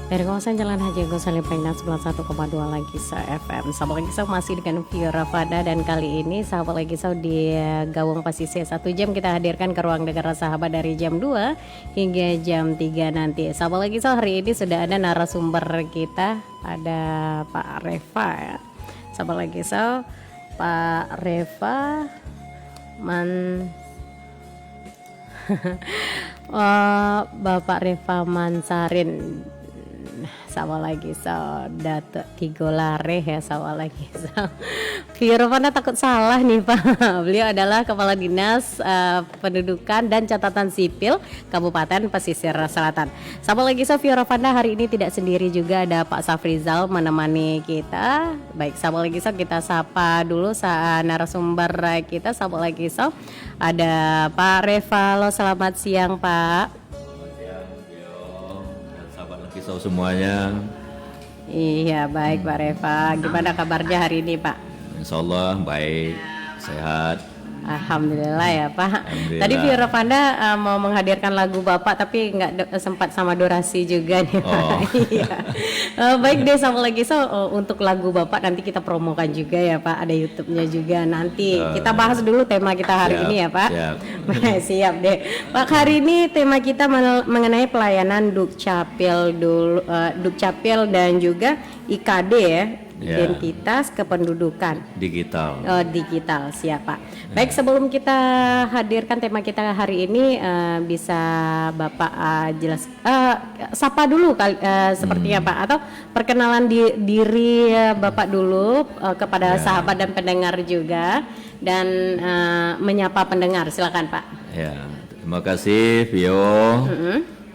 Dari kawasan Jalan Haji Agus Salim Painan 91,2 lagi FM. Sahabat lagi masih dengan Fiora Fada, dan kali ini sahabat lagi di Gawang Pasisir 1 jam kita hadirkan ke ruang dengar sahabat dari jam 2 hingga jam 3 nanti. Sahabat lagi hari ini sudah ada narasumber kita, ada Pak Reva ya. Sahabat lagi Pak Reva Bapak Reva Mansarin. Sama lagi Datuk Tigolare ya, sama lagi Fiora Fada takut salah nih Pak. Beliau adalah Kepala Dinas Pendudukan dan Catatan Sipil Kabupaten Pesisir Selatan. Sama lagi Fiora Fada hari ini tidak sendiri, juga ada Pak Safrizal menemani kita. Baik, sama lagi kita sapa dulu narasumber kita. Sama lagi ada Pak Reva. Halo, selamat siang Pak. Semuanya. Iya, baik Pak Reva. Gimana kabarnya hari ini Pak? Insya Allah baik, sehat. Alhamdulillah ya Pak. Alhamdulillah. Tadi Fiora Fada mau menghadirkan lagu Bapak, tapi nggak sempat sama durasi juga nih Pak. Iya. Baik deh, sama lagi untuk lagu Bapak nanti kita promokan juga ya Pak. Ada YouTube-nya juga nanti. Kita bahas dulu tema kita hari ini ya Pak. Siap. Siap deh Pak. Hari ini tema kita mengenai pelayanan Dukcapil dulu, Dukcapil dan juga IKD ya. Identitas kependudukan digital. Digital, siap Pak. Baik, sebelum kita hadirkan tema kita hari ini, bisa Bapak sapa dulu sepertinya Pak, atau perkenalan diri Bapak dulu kepada sahabat dan pendengar juga, dan menyapa pendengar. Silakan Pak. Ya, terima kasih Vio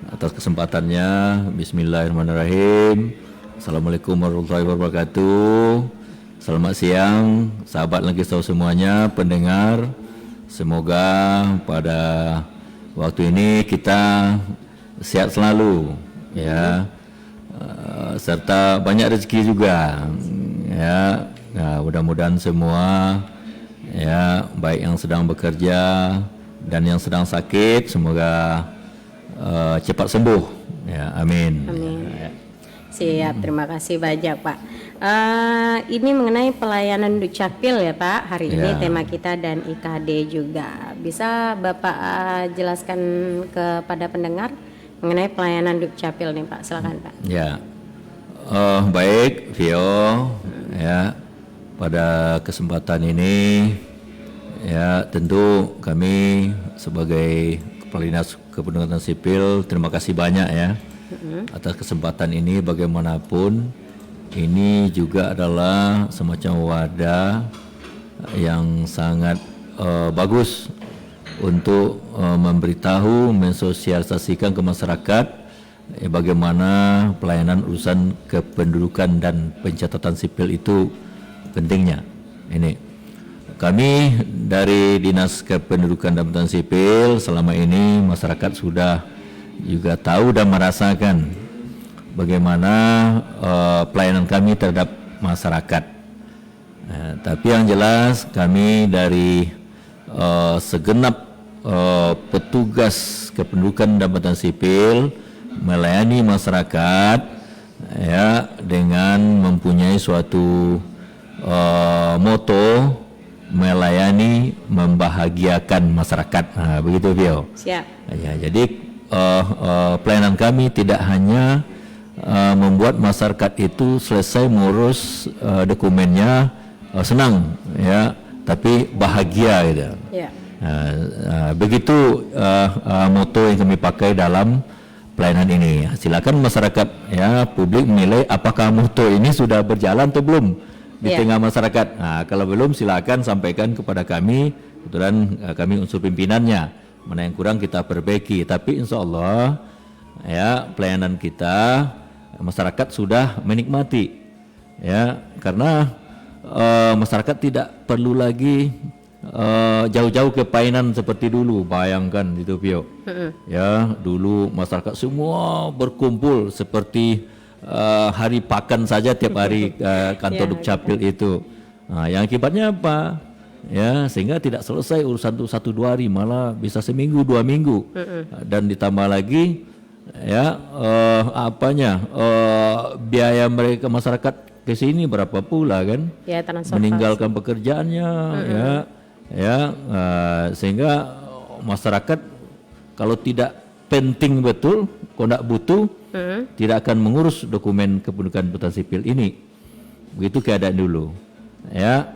atas kesempatannya. Bismillahirrahmanirrahim. Assalamualaikum warahmatullahi wabarakatuh. Selamat siang sahabat lagi semuanya, pendengar. Semoga pada waktu ini kita sehat selalu ya, serta banyak rezeki juga ya. Nah, mudah-mudahan semua ya, baik yang sedang bekerja dan yang sedang sakit, semoga cepat sembuh ya, amin. Amin. Siap, terima kasih banyak Pak. Ini mengenai pelayanan Dukcapil ya Pak. Hari ini tema kita dan IKD juga. Bisa Bapak jelaskan kepada pendengar mengenai pelayanan Dukcapil nih Pak. Silakan Pak. Ya, baik Vio. Ya, pada kesempatan ini ya tentu kami sebagai Kepala Dinas Kependudukan Sipil terima kasih banyak ya atas kesempatan ini. Bagaimanapun ini juga adalah semacam wadah yang sangat bagus untuk memberitahu, mensosialisasikan ke masyarakat bagaimana pelayanan urusan kependudukan dan pencatatan sipil itu pentingnya. Ini kami dari Dinas Kependudukan dan Pencatatan Sipil selama ini masyarakat sudah juga tahu dan merasakan bagaimana pelayanan kami terhadap masyarakat. Tapi yang jelas kami dari segenap petugas kependudukan dan pencatatan sipil melayani masyarakat ya, dengan mempunyai suatu moto melayani membahagiakan masyarakat. Nah, begitu Vio. Siap. Ya, jadi pelayanan kami tidak hanya membuat masyarakat itu selesai mengurus dokumennya senang ya, tapi bahagia gitu. Ya. Begitu moto yang kami pakai dalam pelayanan ini. Silakan masyarakat ya, publik menilai apakah moto ini sudah berjalan atau belum di tengah masyarakat. Nah, kalau belum silakan sampaikan kepada kami. Kebetulan kami unsur pimpinannya. Mana yang kurang kita perbaiki, tapi insya Allah ya pelayanan kita masyarakat sudah menikmati ya, karena masyarakat tidak perlu lagi jauh-jauh ke pelayanan seperti dulu. Bayangkan itu Pio ya, dulu masyarakat semua berkumpul seperti hari pakan saja tiap hari kantor Dukcapil itu. Nah, yang akibatnya apa? Ya, sehingga tidak selesai urusan itu 1-2 hari, malah bisa seminggu 2 minggu. Dan ditambah lagi ya biaya mereka masyarakat ke sini berapa pula kan, Ya, transportasi. meninggalkan pekerjaannya, sehingga masyarakat kalau tidak penting betul, kalau tidak butuh, tidak akan mengurus dokumen kependudukan sipil ini. Begitu keadaan dulu, ya.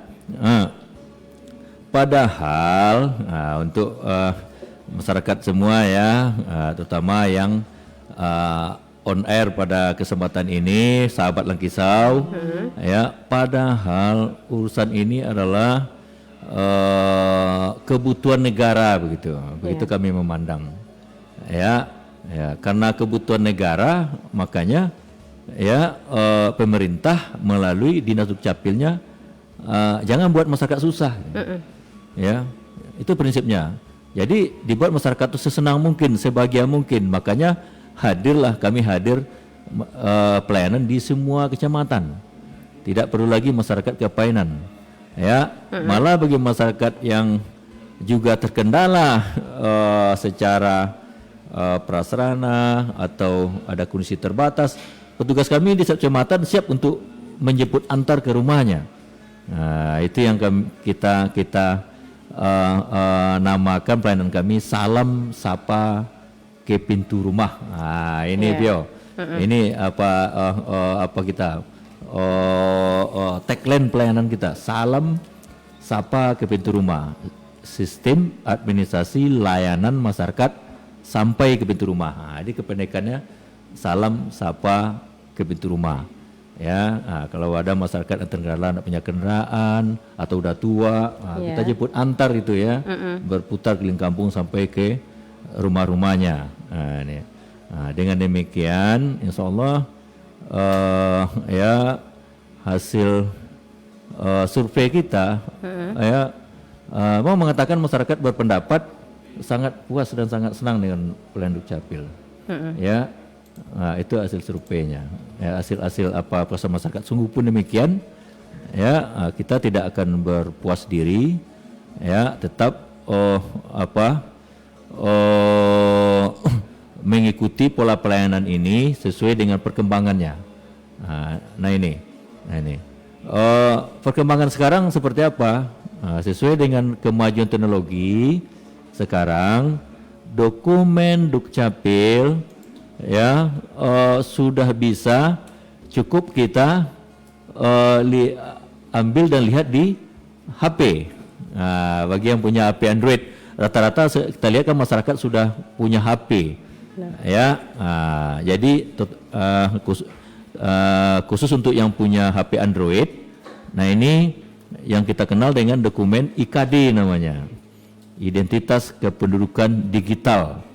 Padahal untuk masyarakat semua ya, terutama yang on air pada kesempatan ini, sahabat Langkisau, ya, padahal urusan ini adalah kebutuhan negara, begitu kami memandang, ya, karena kebutuhan negara makanya ya pemerintah melalui Dinas Dukcapilnya jangan buat masyarakat susah, ya, itu prinsipnya. Jadi dibuat masyarakat itu sesenang mungkin, sebahagia mungkin. Makanya kami hadir pelayanan di semua kecamatan. Tidak perlu lagi masyarakat kepainan. Ya, malah bagi masyarakat yang juga terkendala secara prasarana atau ada kondisi terbatas, petugas kami di setiap kecamatan siap untuk menjemput antar ke rumahnya. Nah, itu yang kita namakan pelayanan kami salam sapa ke pintu rumah. Nah, ini Pio. Ini apa kita tagline pelayanan kita, salam sapa ke pintu rumah. Sistem administrasi layanan masyarakat sampai ke pintu rumah. Nah, jadi kependekannya salam sapa ke pintu rumah. Ya, kalau ada masyarakat yang terkendala punya kendaraan atau udah tua, kita jemput antar itu ya, berputar keliling kampung sampai ke rumah-rumahnya. Dengan demikian, insya Allah ya hasil survei kita mau mengatakan masyarakat berpendapat sangat puas dan sangat senang dengan pelayanan Dukcapil. Ya. Nah, itu hasil surveinya. Ya, hasil proses masyarakat sungguh pun demikian. Ya, kita tidak akan berpuas diri. Ya, tetap mengikuti pola pelayanan ini sesuai dengan perkembangannya. Nah ini. Perkembangan sekarang seperti apa? Sesuai dengan kemajuan teknologi sekarang, dokumen Dukcapil ya sudah bisa cukup kita ambil dan lihat di HP. Bagi yang punya HP Android, rata-rata kita lihat kan masyarakat sudah punya HP. Ya, jadi khusus untuk yang punya HP Android, nah ini yang kita kenal dengan dokumen IKD namanya, Identitas Kependudukan Digital.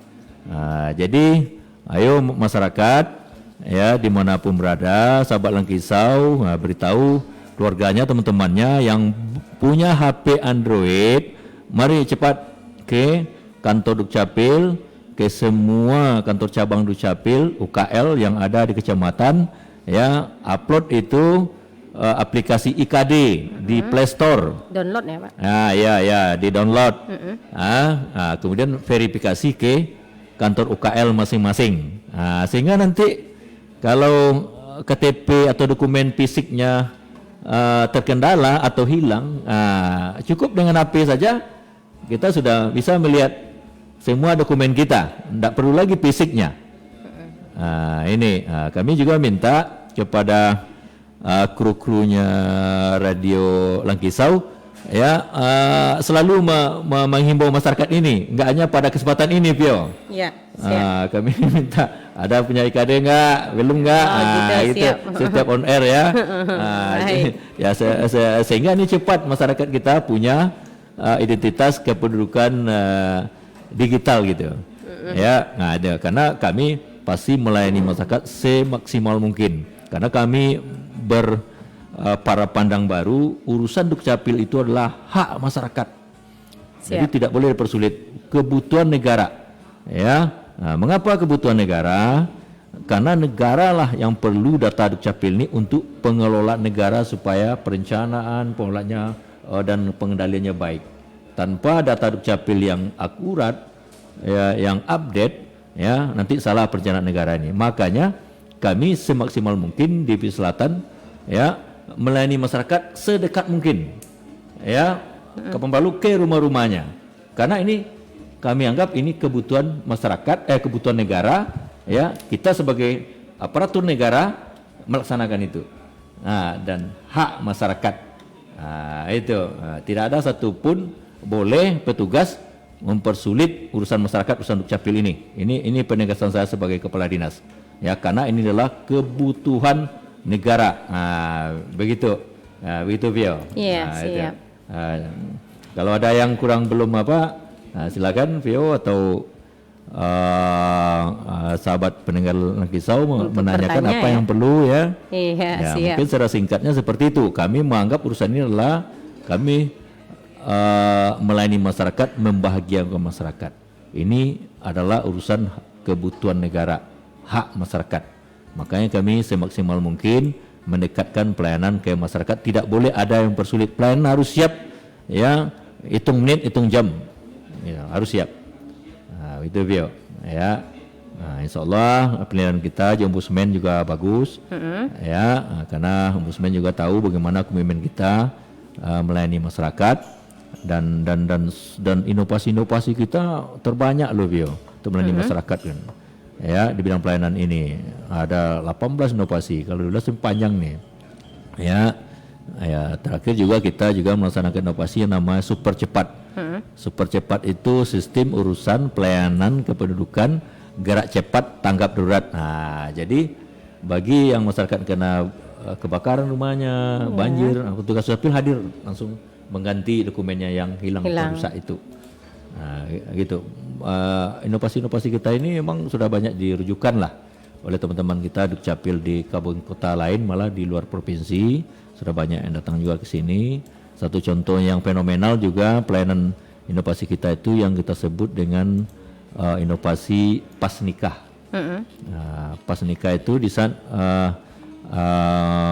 Jadi ayo masyarakat ya dimanapun berada, sahabat Langkisau, beritahu keluarganya, teman-temannya yang punya HP Android, mari cepat ke kantor Dukcapil, ke semua kantor cabang Dukcapil UKL yang ada di kecamatan, ya, upload itu aplikasi IKD di Play Store. Download ya Pak? Ya, di download. Kemudian verifikasi ke kantor UKL masing-masing. Sehingga nanti kalau KTP atau dokumen fisiknya terkendala atau hilang, cukup dengan HP saja kita sudah bisa melihat semua dokumen kita, tidak perlu lagi fisiknya. Kami juga minta kepada kru-krunya Radio Langkisau ya selalu menghimbau masyarakat ini, enggak hanya pada kesempatan ini Pio. Ya, siap. Kami minta ada punya IKD enggak, belum enggak, itu setiap on air ya. Ya sehingga ini cepat masyarakat kita punya identitas kependudukan digital gitu. Ya, karena kami pasti melayani masyarakat semaksimal mungkin. Karena kami para pandang baru, urusan Dukcapil itu adalah hak masyarakat. Jadi tidak boleh dipersulit, kebutuhan negara. Ya, mengapa kebutuhan negara? Karena negara lah yang perlu data Dukcapil ini untuk pengelolaan negara supaya perencanaan, pengelolaannya dan pengendaliannya baik. Tanpa data Dukcapil yang akurat, ya, yang update, ya nanti salah perencanaan negara ini. Makanya kami semaksimal mungkin di Pesisir Selatan ya melayani masyarakat sedekat mungkin ya Kampung Balu ke rumah-rumahnya, karena ini kami anggap ini kebutuhan masyarakat, kebutuhan negara ya, kita sebagai aparatur negara melaksanakan itu. Nah, dan hak masyarakat itu tidak ada satupun boleh petugas mempersulit urusan masyarakat, urusan Dukcapil ini. Ini penegasan saya sebagai kepala dinas ya, karena ini adalah kebutuhan negara. Begitu begitu Vio. Iya, siap. Kalau ada yang kurang belum silakan Vio atau sahabat pendengar Kisau menanyakan apa yang perlu ya. Iya, siap. Mungkin secara singkatnya seperti itu. Kami menganggap urusan ini adalah kami melayani masyarakat, membahagiakan masyarakat. Ini adalah urusan kebutuhan negara, hak masyarakat. Makanya kami semaksimal mungkin mendekatkan pelayanan ke masyarakat. Tidak boleh ada yang persulit. Pelayanan harus siap ya, hitung menit, hitung jam ya, harus siap. Itu Vio ya. Insya Allah pelayanan kita di Ombudsman juga bagus ya, karena Ombudsman juga tahu bagaimana komitmen kita melayani masyarakat, dan inovasi-inovasi kita terbanyak loh Vio untuk melayani masyarakat kan. Ya, di bidang pelayanan ini ada 18 inovasi, kalau dulu panjang nih. Ya, terakhir juga kita juga melaksanakan inovasi yang namanya super cepat. Super cepat itu sistem urusan pelayanan kependudukan gerak cepat tanggap darurat. Nah, jadi bagi yang masyarakat kena kebakaran rumahnya, banjir, petugas Dukcapil hadir langsung mengganti dokumennya yang hilang. Atau rusak itu. Nah, gitu. Inovasi-inovasi kita ini memang sudah banyak dirujukan lah oleh teman-teman kita Dukcapil di kabupaten kota lain, malah di luar provinsi sudah banyak yang datang juga ke sini. Satu contoh yang fenomenal juga pelayanan inovasi kita itu yang kita sebut dengan inovasi pas nikah. Pas nikah itu di saat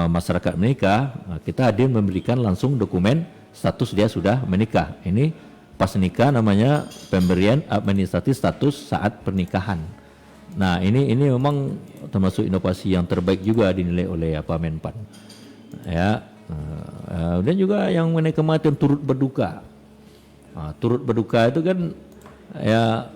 masyarakat menikah, kita hadir memberikan langsung dokumen status dia sudah menikah. Ini pas nikah namanya pemberian administratif status saat pernikahan. Nah, ini memang termasuk inovasi yang terbaik juga dinilai oleh Menpan. Ya, dan juga yang mengenai kematian turut berduka. Turut berduka itu kan ya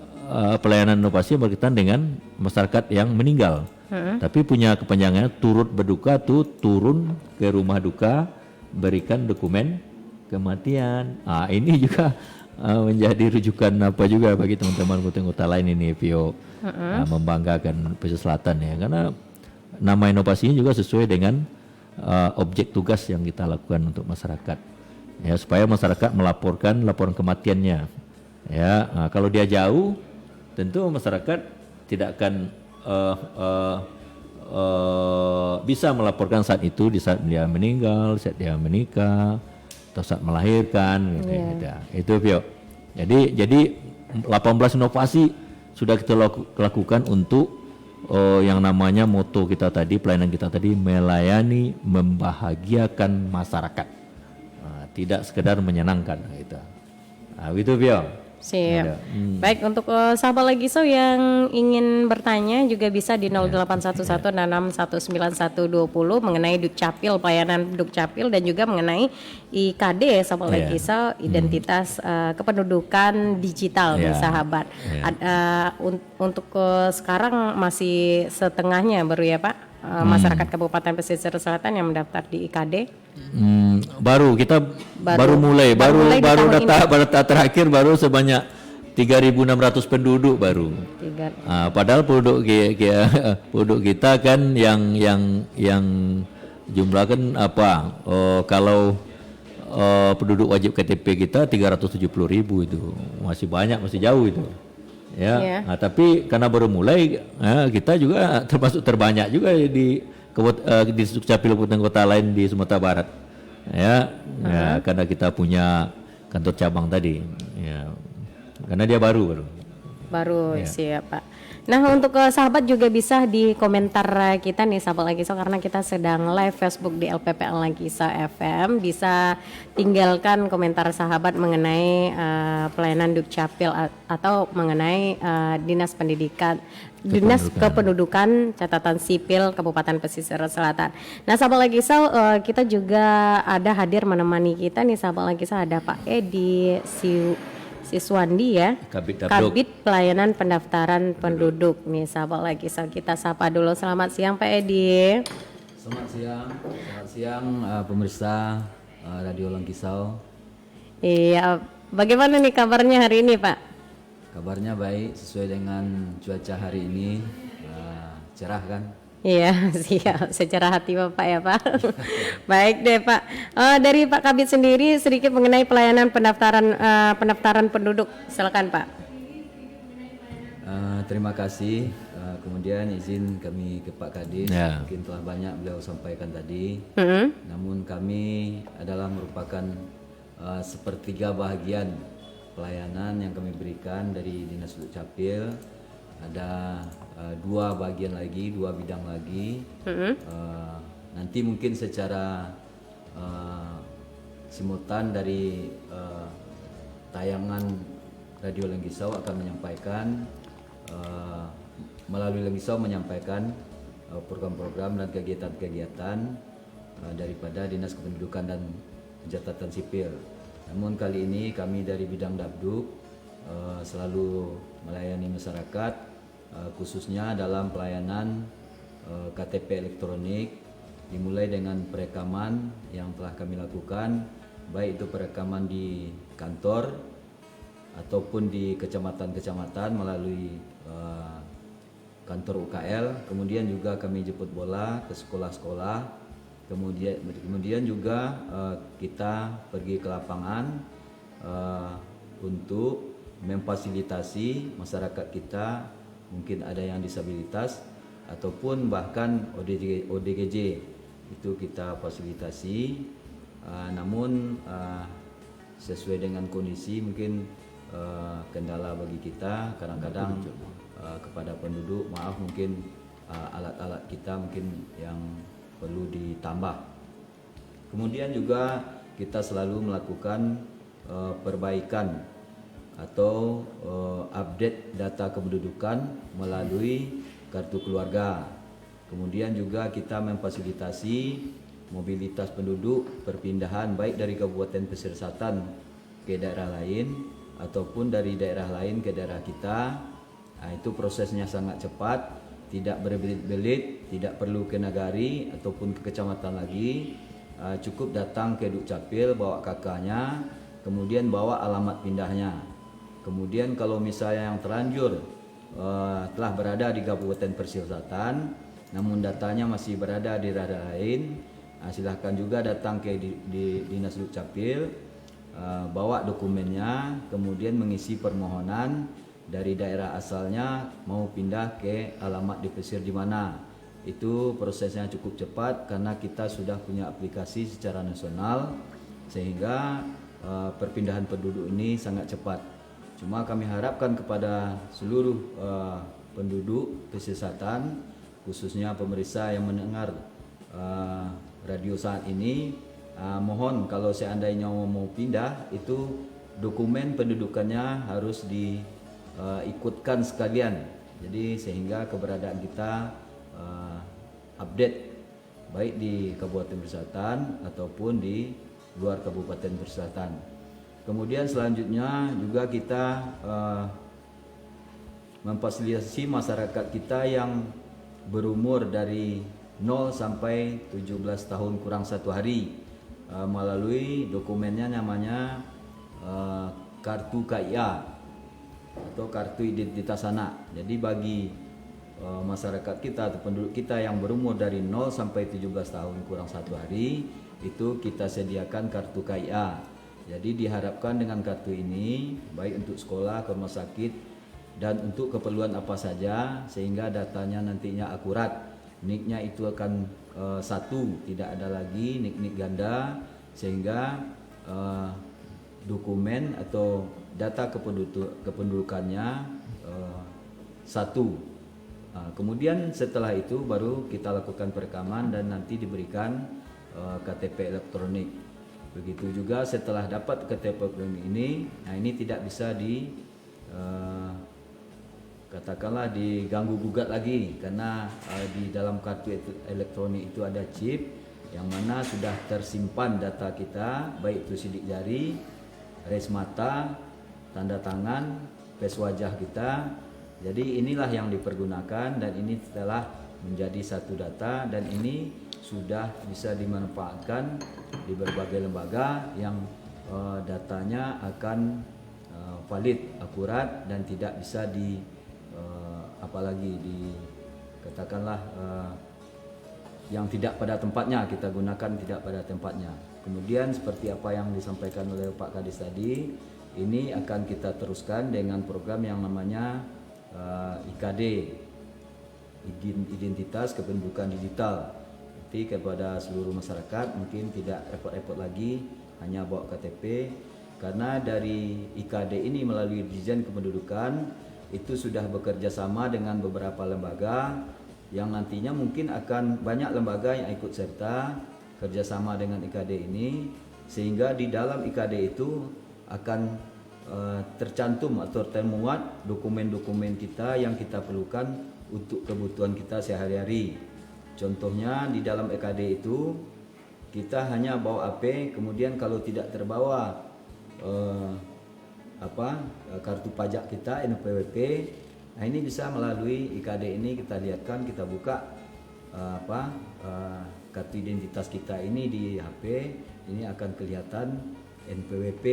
pelayanan inovasi berkaitan dengan masyarakat yang meninggal. Tapi punya kepanjangannya turut berduka tuh turun ke rumah duka, berikan dokumen kematian. Ini juga menjadi rujukan juga bagi teman-teman kota-kota lain ini Vio, membanggakan Pesisir Selatan ya, karena nama inovasinya juga sesuai dengan objek tugas yang kita lakukan untuk masyarakat ya, supaya masyarakat melaporkan laporan kematiannya ya. Kalau dia jauh tentu masyarakat tidak akan bisa melaporkan saat itu, di saat dia meninggal, saat dia menikah, atau saat melahirkan gitu. Itu Vio. Jadi 18 inovasi sudah kita lakukan untuk yang namanya moto kita tadi, pelayanan kita tadi, melayani, membahagiakan masyarakat, tidak sekedar menyenangkan gitu. Gitu Vio. Siap. Baik, untuk sahabat Legiso yang ingin bertanya juga bisa di 081166192120 mengenai Dukcapil, pelayanan Dukcapil, dan juga mengenai IKD sahabat Legiso, identitas kependudukan digital nih sahabat. Untuk sekarang masih setengahnya baru ya Pak, masyarakat Kabupaten Pesisir Selatan yang mendaftar di IKD. Baru mulai data terakhir baru sebanyak 3.600 penduduk baru. Padahal penduduk kita kan yang jumlah kan kalau penduduk wajib KTP kita 370.000 itu masih banyak, masih jauh itu. Ya. Tapi karena baru mulai, kita juga termasuk terbanyak juga di Dukcapil kabupaten kota lain di Sumatera Barat. Ya, karena kita punya kantor cabang tadi. Ya. Karena dia baru. Baru Ya. siap Pak. Nah untuk sahabat juga bisa di komentar kita nih sahabat Lagiso, karena kita sedang live Facebook di LPPL Lagiso FM. Bisa tinggalkan komentar sahabat mengenai pelayanan Dukcapil atau mengenai Dinas Pendidikan, Dinas Kependudukan Catatan Sipil Kabupaten Pesisir Selatan. Nah sahabat Lagiso, kita juga ada hadir menemani kita nih sahabat Lagiso, ada Pak Edi Siswandi ya, Kabid Dapduk. Kabid Pelayanan Pendaftaran Penduduk nih sahabat lagi. Kita sapa dulu. Selamat siang Pak Edi. Selamat siang pemirsa Radio Langkisau. Iya, bagaimana nih kabarnya hari ini Pak? Kabarnya baik sesuai dengan cuaca hari ini, cerah kan? Iya, siap. Secara hati Bapak ya Pak. Baik deh Pak. Dari Pak Kabid sendiri sedikit mengenai pelayanan pendaftaran penduduk. Silakan Pak. Terima kasih. Kemudian izin kami ke Pak Kadis, Ya. mungkin telah banyak beliau sampaikan tadi. Namun kami adalah merupakan sepertiga bahagian pelayanan yang kami berikan dari Dinas Dukcapil. Ada dua bagian lagi, dua bidang lagi. Nanti mungkin secara simultan dari tayangan Radio Langkisau akan menyampaikan melalui Langkisau menyampaikan program-program dan kegiatan-kegiatan daripada Dinas Kependudukan dan Catatan Sipil. Namun kali ini kami dari bidang Dapduk selalu melayani masyarakat, khususnya dalam pelayanan KTP elektronik, dimulai dengan perekaman yang telah kami lakukan, baik itu perekaman di kantor ataupun di kecamatan-kecamatan melalui kantor UKL. Kemudian juga kami jemput bola ke sekolah-sekolah, kemudian juga kita pergi ke lapangan untuk memfasilitasi masyarakat kita, mungkin ada yang disabilitas ataupun bahkan ODGJ itu kita fasilitasi. Namun sesuai dengan kondisi mungkin kendala bagi kita kadang-kadang kepada penduduk, maaf mungkin alat-alat kita mungkin yang perlu ditambah. Kemudian juga kita selalu melakukan perbaikan atau update data kependudukan melalui kartu keluarga. Kemudian juga kita memfasilitasi mobilitas penduduk perpindahan baik dari Kabupaten Pesisir Selatan ke daerah lain ataupun dari daerah lain ke daerah kita. Nah, itu prosesnya sangat cepat, tidak berbelit-belit, tidak perlu ke nagari ataupun ke kecamatan lagi. Cukup datang ke Dukcapil bawa kakaknya, kemudian bawa alamat pindahnya. Kemudian kalau misalnya yang terlanjur telah berada di Kabupaten Pesisir Selatan, namun datanya masih berada di daerah lain, silahkan juga datang ke di Dinas Dukcapil, bawa dokumennya, kemudian mengisi permohonan dari daerah asalnya mau pindah ke alamat di pesisir di mana. Itu prosesnya cukup cepat karena kita sudah punya aplikasi secara nasional, sehingga perpindahan penduduk ini sangat cepat. Cuma kami harapkan kepada seluruh penduduk pesisir selatan, khususnya pemirsa yang mendengar radio saat ini, mohon kalau seandainya mau pindah itu dokumen pendudukannya harus diikutkan sekalian. Jadi sehingga keberadaan kita update baik di Kabupaten Pesisir Selatan ataupun di luar Kabupaten Pesisir Selatan. Kemudian selanjutnya juga kita memfasilitasi masyarakat kita yang berumur dari 0 sampai 17 tahun kurang 1 hari melalui dokumennya namanya kartu KIA atau kartu identitas anak. Jadi bagi masyarakat kita atau penduduk kita yang berumur dari 0 sampai 17 tahun kurang 1 hari itu kita sediakan kartu KIA. Jadi diharapkan dengan kartu ini baik untuk sekolah, ke rumah sakit dan untuk keperluan apa saja, sehingga datanya nantinya akurat. Niknya itu akan satu, tidak ada lagi nik ganda, sehingga dokumen atau data kependudukannya satu. Kemudian setelah itu baru kita lakukan perekaman dan nanti diberikan KTP elektronik. Begitu juga setelah dapat KTP elektronik ini, nah ini tidak bisa katakanlah diganggu gugat lagi karena di dalam kartu elektronik itu ada chip yang mana sudah tersimpan data kita, baik itu sidik jari, iris mata, tanda tangan, face wajah kita. Jadi inilah yang dipergunakan dan ini telah menjadi satu data dan ini sudah bisa dimanfaatkan di berbagai lembaga yang datanya akan valid, akurat dan tidak bisa katakanlah yang tidak pada tempatnya, kita gunakan tidak pada tempatnya. Kemudian seperti apa yang disampaikan oleh Pak Kadis tadi, ini akan kita teruskan dengan program yang namanya IKD, Identitas Kependudukan Digital. Jadi kepada seluruh masyarakat mungkin tidak repot-repot lagi hanya bawa KTP, karena dari IKD ini melalui Dirjen Kependudukan itu sudah bekerja sama dengan beberapa lembaga yang nantinya mungkin akan banyak lembaga yang ikut serta kerjasama dengan IKD ini, sehingga di dalam IKD itu akan tercantum atau termuat dokumen-dokumen kita yang kita perlukan untuk kebutuhan kita sehari-hari. Contohnya di dalam IKD itu kita hanya bawa AP, kemudian kalau tidak terbawa kartu pajak kita NPWP, nah ini bisa melalui IKD ini kita lihatkan, kita buka kartu identitas kita ini di HP, ini akan kelihatan NPWP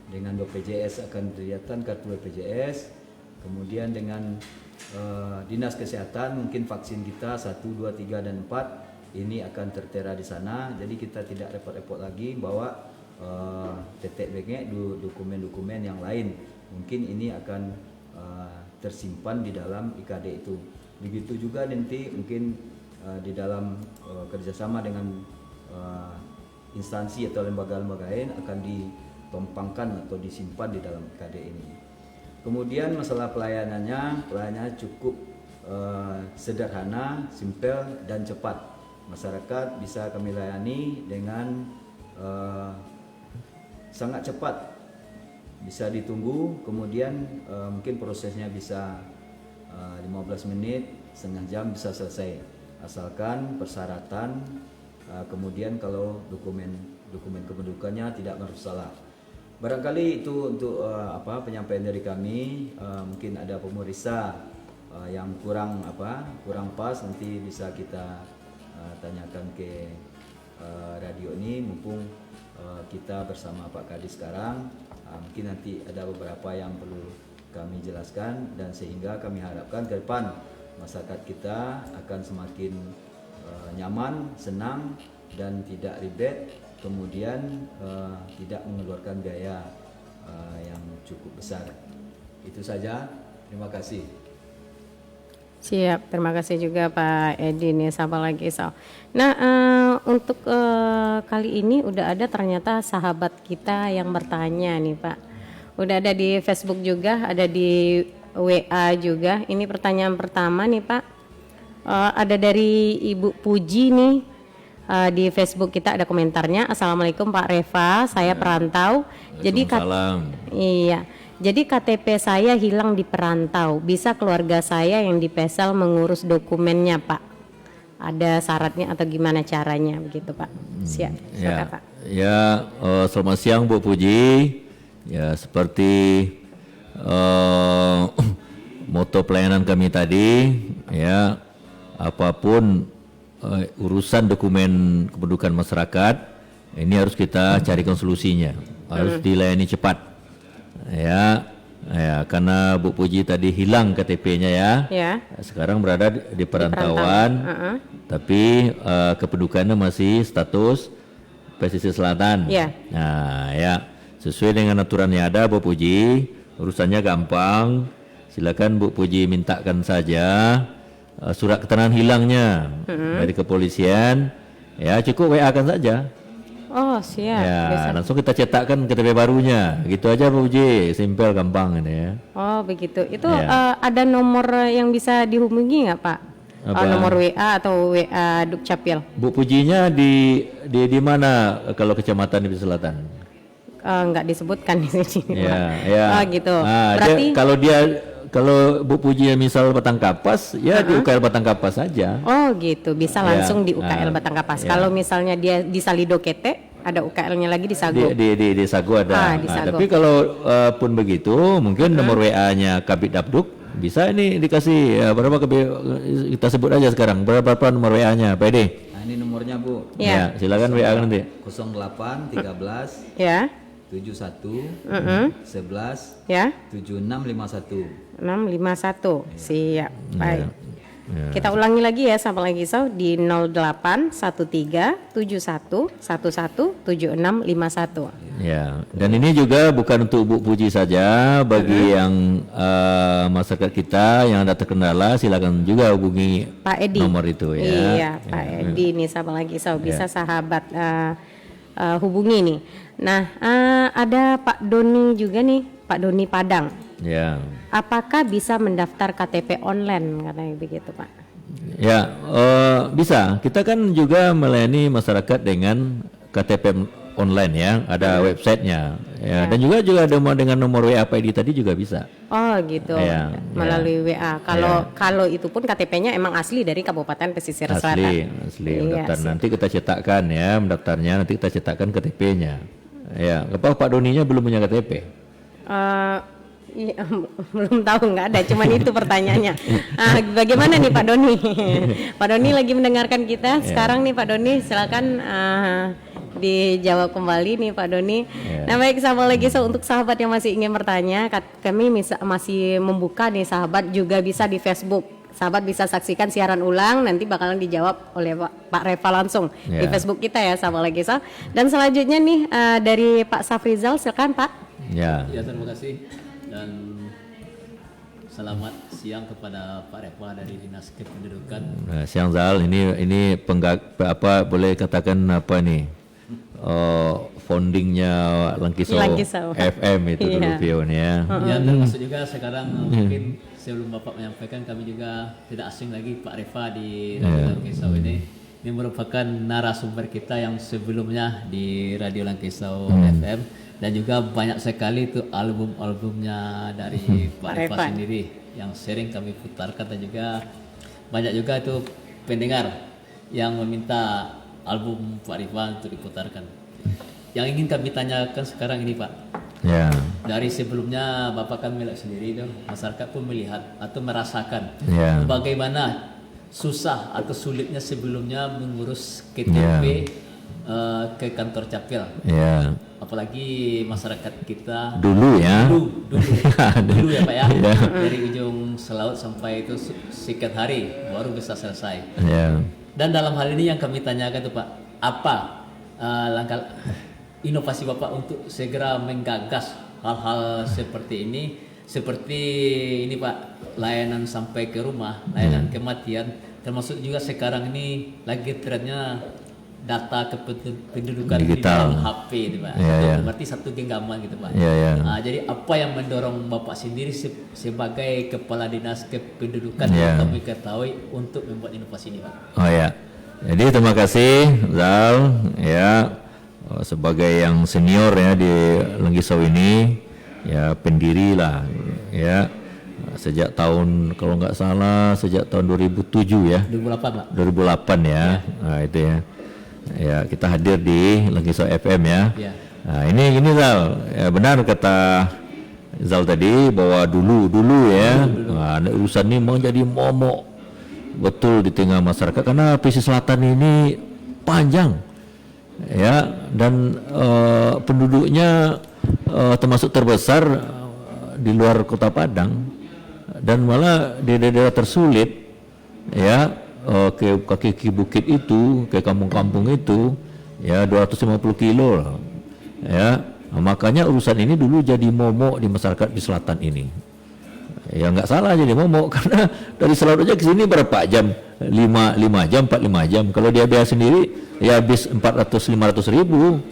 dengan BPJS, akan kelihatan kartu BPJS, kemudian dengan Dinas Kesehatan mungkin vaksin kita 1, 2, 3 dan 4 ini akan tertera di sana. Jadi kita tidak repot-repot lagi bawa tetek bengek dokumen-dokumen yang lain, mungkin ini akan tersimpan di dalam IKD itu. Begitu juga nanti mungkin di dalam kerjasama dengan instansi atau lembaga-lembaga lain akan ditompangkan atau disimpan di dalam IKD ini. Kemudian masalah pelayanannya cukup sederhana, simpel dan cepat. Masyarakat bisa kami layani dengan sangat cepat, bisa ditunggu, kemudian mungkin prosesnya bisa 15 menit, setengah jam bisa selesai, asalkan persyaratan, kemudian kalau dokumen kependudukannya tidak bersalah. Barangkali itu untuk penyampaian dari kami. Mungkin ada pemeriksa yang kurang pas, nanti bisa kita tanyakan ke radio ini mumpung kita bersama Pak Kadis sekarang. Mungkin nanti ada beberapa yang perlu kami jelaskan, dan sehingga kami harapkan ke depan masyarakat kita akan semakin nyaman, senang dan tidak ribet, kemudian tidak mengeluarkan biaya yang cukup besar. Itu saja, terima kasih. Siap, terima kasih juga Pak Edi nih, siapa lagi so. Nah untuk kali ini udah ada ternyata sahabat kita yang bertanya nih Pak. Udah ada di Facebook juga, ada di WA juga. Ini pertanyaan pertama nih Pak. Ada dari Ibu Puji nih. Di Facebook kita ada komentarnya. Assalamualaikum Pak Reva, saya perantau. Jadi KTP saya hilang di perantau. Bisa keluarga saya yang di Pesel mengurus dokumennya Pak? Ada syaratnya atau gimana caranya begitu Pak? Siap, Pak. Selamat siang Bu Puji. Ya, seperti moto pelayanan kami tadi, ya, apapun urusan dokumen kependudukan masyarakat ini harus kita carikan solusinya, harus dilayani cepat. Ya, karena Bu Puji tadi hilang KTP-nya ya. Sekarang berada di perantauan, tapi kependudukannya masih status pesisir selatan. Nah, ya, sesuai dengan aturan yang ada Bu Puji, urusannya gampang. Silakan Bu Puji mintakan saja surat keterangan hilangnya dari kepolisian, ya cukup WA kan saja. Oh Oh, siap. Ya, Bisa. langsung kita cetakkan KTP barunya. Gitu aja Pak Puji, simpel gampang ini ya. Oh, begitu. Itu Ya. ada nomor yang bisa dihubungi nggak, Pak? Apa? Nomor WA atau WA Dukcapil? Bu Pujinya di mana kalau Kecamatan di Selatan? Nggak disebutkan di sini. Ya, Pak. ya. Oh, gitu. Nah, Berarti kalau Bu Puji misal Batang Kapas, ya di UKL Batang Kapas saja. oh, gitu. Bisa Ya. langsung di UKL Batang Kapas. Ya. Kalau misalnya dia di Salido Kete, ada UKL-nya lagi di Sago. Di Sago ada. Di Nah, Sago. tapi kalau pun begitu, mungkin nomor WA-nya Kabid Dabduk bisa ini dikasih berapa kita sebut aja sekarang berapa nomor WA-nya, PD? Nah, ini nomornya Bu. Ya. Silakan WA nanti. 08 13 Ya. 71 11 Ya. 7651. 651. Siap. Baik. Ya. Kita ulangi lagi ya sama lagi di 08 13 71 11 7651. Ya, dan ini juga bukan untuk Bu Puji saja, bagi yang masyarakat kita yang ada terkendala, silakan juga hubungi Pak Edi. nomor itu ya. Iya, Pak Edi nih sama lagi bisa sahabat hubungi nih. Nah, ada Pak Doni juga nih, Pak Doni Padang. Ya. Apakah bisa mendaftar KTP online katanya begitu, Pak? Ya, bisa. Kita kan juga melayani masyarakat dengan KTP online ya, ada websitenya. Ya, dan juga ada dengan nomor WA Pak Edi tadi juga bisa. Oh, gitu. Ya, Melalui WA. Kalau itu pun KTP-nya emang asli dari Kabupaten Pesisir Selatan. Asli. Iya, Mendaftar sih. nanti kita cetakkan ya, mendaftarnya nanti kita cetakkan KTP-nya. Ya, apa Pak Doninya belum punya KTP? Iya, belum tahu, nggak ada, cuman itu pertanyaannya. Bagaimana nih Pak Doni? Pak Doni lagi mendengarkan kita sekarang nih Pak Doni, silakan dijawab kembali nih Pak Doni. Nah baik, sama lagi untuk sahabat yang masih ingin bertanya, kami masih membuka nih sahabat, juga bisa di Facebook. Sahabat bisa saksikan siaran ulang, nanti bakalan dijawab oleh Pak Reva langsung di Facebook kita ya, sama lagi Dan selanjutnya nih dari Pak Safrizal, silakan Pak. Ya, terima kasih dan selamat siang kepada Pak Reva dari Dinas Kependudukan. Nah, siang Zal, ini boleh katakan apa nih? Foundingnya Langkisau FM itu dulu Pion ya. Ya, termasuk juga sekarang mungkin sebelum Bapak menyampaikan, kami juga tidak asing lagi Pak Reva di Radio Langkisau ini. Ini merupakan narasumber kita yang sebelumnya di Radio Langkisau FM. Dan juga banyak sekali itu album-albumnya dari Pak Reva sendiri yang sering kami putarkan, dan juga banyak juga itu pendengar yang meminta album Pak Reva untuk diputarkan. Yang ingin kami tanyakan sekarang ini Pak, Ya. dari sebelumnya Bapak kan melihat sendiri itu, masyarakat pun melihat atau merasakan bagaimana susah atau sulitnya sebelumnya mengurus KTP ke kantor Capil. Ya. Apalagi masyarakat kita Dulu ya. dulu ya Pak ya, dari ujung selaut sampai itu sikat hari baru bisa selesai. Ya. Dan dalam hal ini yang kami tanyakan itu Pak, apa langkah inovasi Bapak untuk segera menggagas hal-hal seperti ini, Pak, layanan sampai ke rumah, layanan kematian, termasuk juga sekarang ini lagi trennya data kependudukan di digital dalam HP itu Pak. Berarti satu genggaman gitu Pak. Jadi apa yang mendorong Bapak sendiri sebagai Kepala Dinas Kependudukan yang kami ketahui untuk membuat inovasi ini Pak? Oh ya. Jadi terima kasih Zal ya, sebagai yang senior ya di Langkisau ini, ya pendiri lah ya, sejak tahun kalau nggak salah sejak tahun 2007 ya. 2008 Pak. 2008 ya. Nah itu ya. Ya, kita hadir di Langkisau FM ya. Nah, ini Zal, ya benar kata Zal tadi bahwa dulu ya, nah, urusan ini mau jadi momok betul di tengah masyarakat, karena pesisir selatan ini panjang ya, dan penduduknya termasuk terbesar di luar Kota Padang, dan malah di daerah tersulit ya. Ke kaki bukit itu, ke kampung-kampung itu ya 250 kilo lah. Ya, makanya urusan ini dulu jadi momok di masyarakat di selatan ini. Ya nggak salah jadi momok, karena dari selaut aja ke sini berapa jam? 5 jam, 4-5 jam. Kalau dia biaya sendiri ya habis 400-500 ribu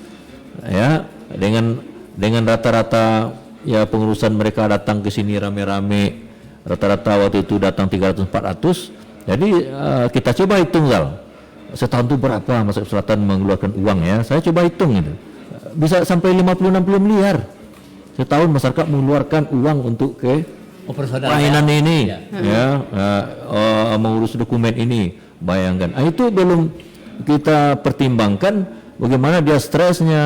ya dengan rata-rata ya pengurusan mereka datang ke sini rame-rame, rata-rata waktu itu datang 300-400. Jadi kita coba hitung Zal, setahun itu berapa Masyarakat Selatan mengeluarkan uang ya, saya coba hitung itu bisa sampai 50-60 miliar setahun masyarakat mengeluarkan uang untuk ke pelayanan ini mengurus dokumen ini. Bayangkan, itu belum kita pertimbangkan bagaimana dia stresnya,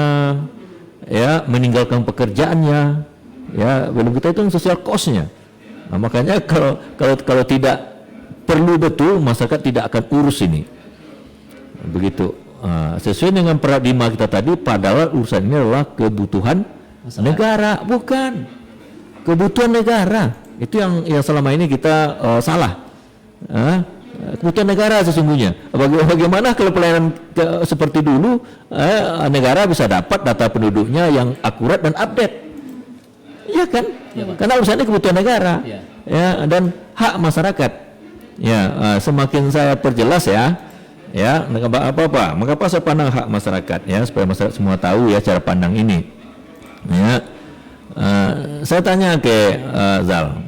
ya meninggalkan pekerjaannya, ya belum kita hitung sosial cost-nya. Nah, makanya kalau tidak perlu betul masyarakat tidak akan urus ini. Begitu. Sesuai dengan paradigma kita tadi, padahal urusan ini adalah kebutuhan negara, bukan kebutuhan negara. Itu yang selama ini kita salah. Kebutuhan negara sesungguhnya. Bagaimana kalau pelayanan seperti dulu, negara bisa dapat data penduduknya yang akurat dan update, ya kan? Ya, karena urusannya kebutuhan negara, ya dan hak masyarakat. Ya, semakin saya perjelas ya, mengapa saya pandang hak masyarakat ya, supaya masyarakat semua tahu ya cara pandang ini. Ya, saya tanya ke Zal,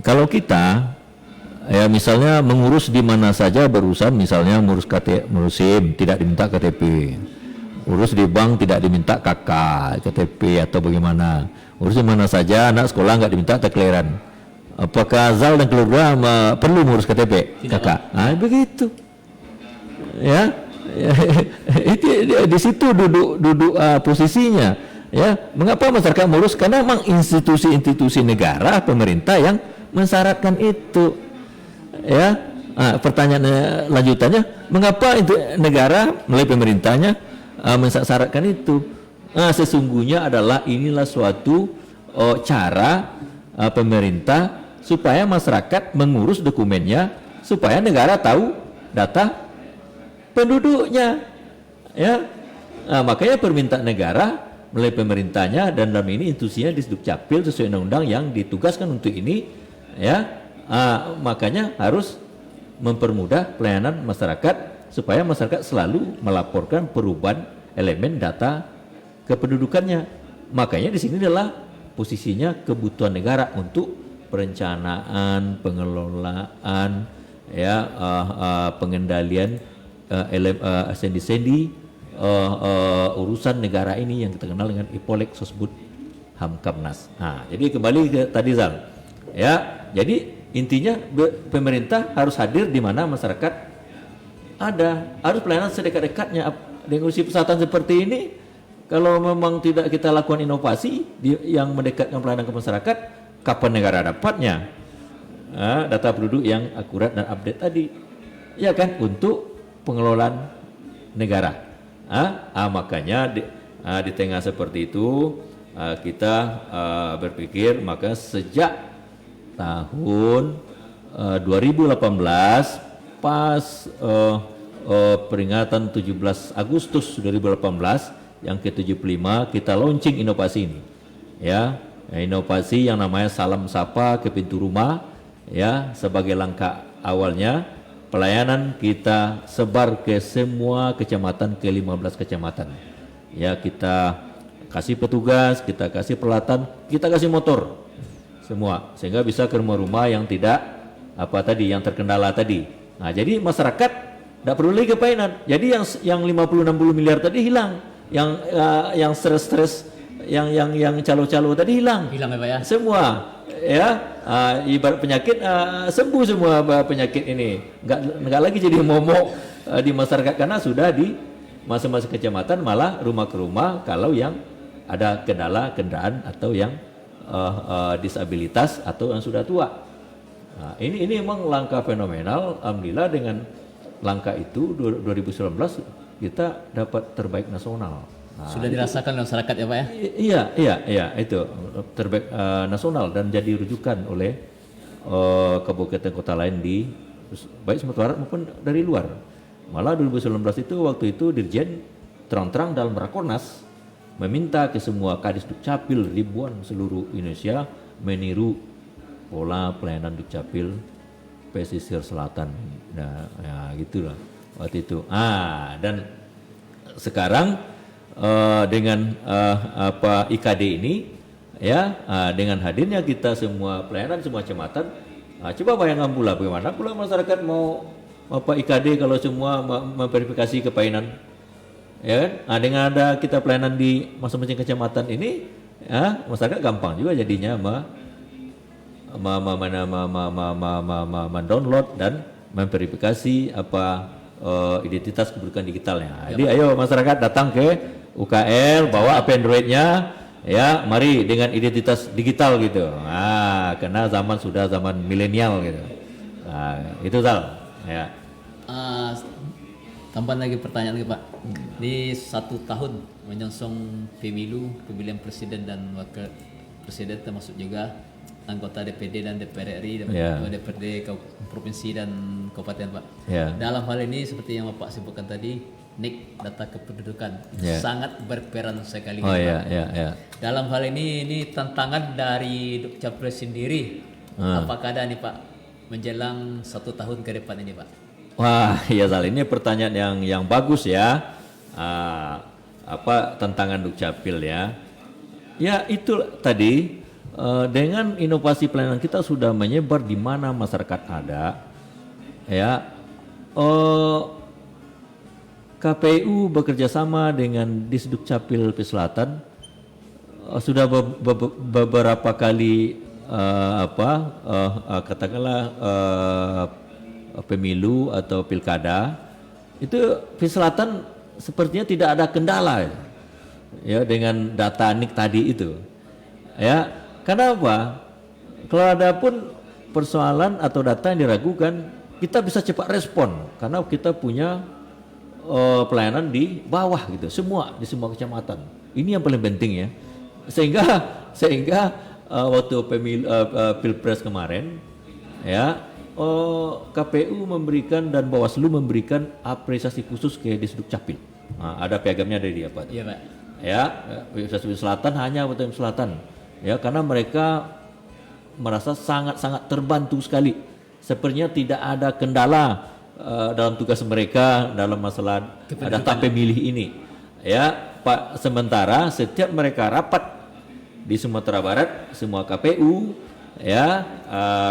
kalau kita ya misalnya mengurus di mana saja berurusan, misalnya mengurus SIM tidak diminta KTP, urus di bank tidak diminta KK, KTP atau bagaimana, urus di mana saja anak sekolah nggak diminta akte apakah Zal dan keluarga perlu mengurus KTP KK? Begitu ya, itu di situ duduk posisinya ya. Mengapa masyarakat mengurus? Karena memang institusi-institusi negara pemerintah yang mensyaratkan itu. Ya, pertanyaan lanjutannya, mengapa itu negara melalui pemerintahnya mensyaratkan itu? Sesungguhnya adalah inilah suatu cara pemerintah supaya masyarakat mengurus dokumennya, supaya negara tahu data penduduknya. Ya, makanya permintaan negara melalui pemerintahnya, dan dalam ini institusinya di Dukcapil sesuai undang-undang yang ditugaskan untuk ini. Ya. Makanya harus mempermudah pelayanan masyarakat supaya masyarakat selalu melaporkan perubahan elemen data kependudukannya. Makanya di sini adalah posisinya kebutuhan negara untuk perencanaan, pengelolaan, ya pengendalian sendi-sendi urusan negara ini yang kita kenal dengan IPOLEK, Sosbud, Hamkamnas. Jadi kembali ke tadi Zal, ya jadi intinya pemerintah harus hadir di mana masyarakat ada, harus pelayanan sedekat-dekatnya. Dengan usia pesatan seperti ini, kalau memang tidak kita lakukan inovasi yang mendekatkan pelayanan ke masyarakat, kapan negara dapatnya data penduduk yang akurat dan update tadi, ya kan, untuk pengelolaan negara. Makanya di tengah seperti itu kita berpikir, maka sejak tahun 2018 pas peringatan 17 Agustus 2018 yang ke-75 kita launching inovasi ini. Ya, inovasi yang namanya Salam Sapa ke Pintu Rumah, ya, sebagai langkah awalnya pelayanan kita sebar ke semua kecamatan, ke 15 kecamatan. Ya, kita kasih petugas, kita kasih peralatan, kita kasih motor semua, sehingga bisa ke rumah-rumah yang tidak yang terkendala tadi. Nah, jadi masyarakat tidak perlu lagi ke pelayanan. Jadi yang 50-60 miliar tadi hilang, yang stres-stres, yang calo-calo tadi hilang ya Pak ya? Semua ya, ibarat penyakit sembuh semua penyakit ini, nggak lagi jadi momok di masyarakat, karena sudah di masing-masing kecamatan, malah rumah ke rumah kalau yang ada kendala kendaraan atau yang disabilitas atau yang sudah tua. Nah, ini memang langkah fenomenal. Alhamdulillah dengan langkah itu 2019 kita dapat terbaik nasional. Nah, sudah dirasakan masyarakat ya Pak ya? Iya itu terbaik nasional dan jadi rujukan oleh kabupaten kota lain di baik Sumatera Barat maupun dari luar. Malah 2019 itu waktu itu Dirjen terang-terang dalam Rakornas meminta ke semua Kadis Dukcapil ribuan seluruh Indonesia meniru pola pelayanan Dukcapil pesisir selatan. Nah, ya gitulah waktu itu. Dan sekarang dengan IKD ini, ya, dengan hadirnya kita semua pelayanan semua kecamatan, coba bayangkan pula bagaimana pula masyarakat mau IKD kalau semua memverifikasi kepainan, ya kan? Dengan ada kita pelayanan di masing-masing kecamatan ini, ya, masyarakat gampang juga jadinya mendownload dan memverifikasi identitas kependudukan digitalnya. Jadi ayo masyarakat datang ke UKL, bawa Androidnya, ya, mari dengan identitas digital gitu. Karena sudah zaman milenial gitu. Itu Sal. Ya. Tambahan lagi pertanyaan lagi Pak. Di 1 tahun menyongsong pemilihan presiden dan wakil presiden, termasuk juga anggota DPD dan DPR RI dan ketua DPRD provinsi dan kabupaten Pak. Dalam hal ini seperti yang Bapak sebutkan tadi, NIK data kependudukan sangat berperan sekali. Dalam hal ini tantangan dari Dukcapil sendiri. Apakah ada nih Pak menjelang 1 tahun ke depan ini Pak? Wah, ya Sal, ini pertanyaan yang bagus ya. Tantangan Dukcapil ya? Ya itu tadi. Dengan inovasi pelayanan kita sudah menyebar di mana masyarakat ada, ya. KPU bekerja sama dengan Disdukcapil Selatan sudah beberapa kali katakanlah pemilu atau pilkada itu Selatan sepertinya tidak ada kendala ya dengan data NIK tadi itu, ya. Karena apa? Kalau ada pun persoalan atau data yang diragukan, kita bisa cepat respon karena kita punya pelayanan di bawah gitu, di semua kecamatan. Ini yang paling penting ya. Sehingga waktu Pilpres kemarin, ya, KPU memberikan dan Bawaslu memberikan apresiasi khusus ke Disdukcapil. Ada piagamnya dari dia Pak. Iya Pak. Ya, Disdukcapil Selatan hanya Batam Selatan. Ya, karena mereka merasa sangat terbantu sekali. Sepertinya tidak ada kendala dalam tugas mereka dalam masalah data pemilih ini. Ya, Pak, sementara setiap mereka rapat di Sumatera Barat, semua KPU, ya,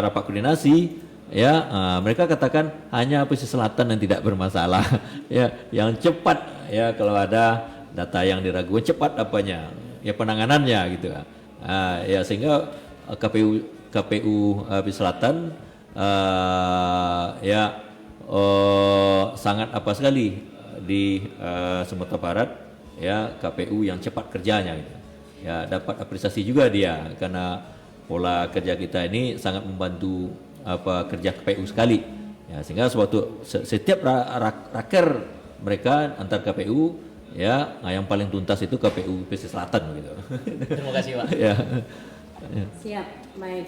rapat koordinasi, ya, mereka katakan hanya pesisir selatan yang tidak bermasalah. Ya, yang cepat, ya, kalau ada data yang diragukan cepat ya penanganannya gitu. Ya, sehingga KPU Selatan sangat sekali di Sumatera Barat, ya, KPU yang cepat kerjanya gitu. Ya, dapat apresiasi juga dia karena pola kerja kita ini sangat membantu kerja KPU sekali. Ya, sehingga setiap raker mereka antar KPU, ya, yang paling tuntas itu KPU Pesisir Selatan gitu. Terima kasih Pak. Ya. Siap, baik.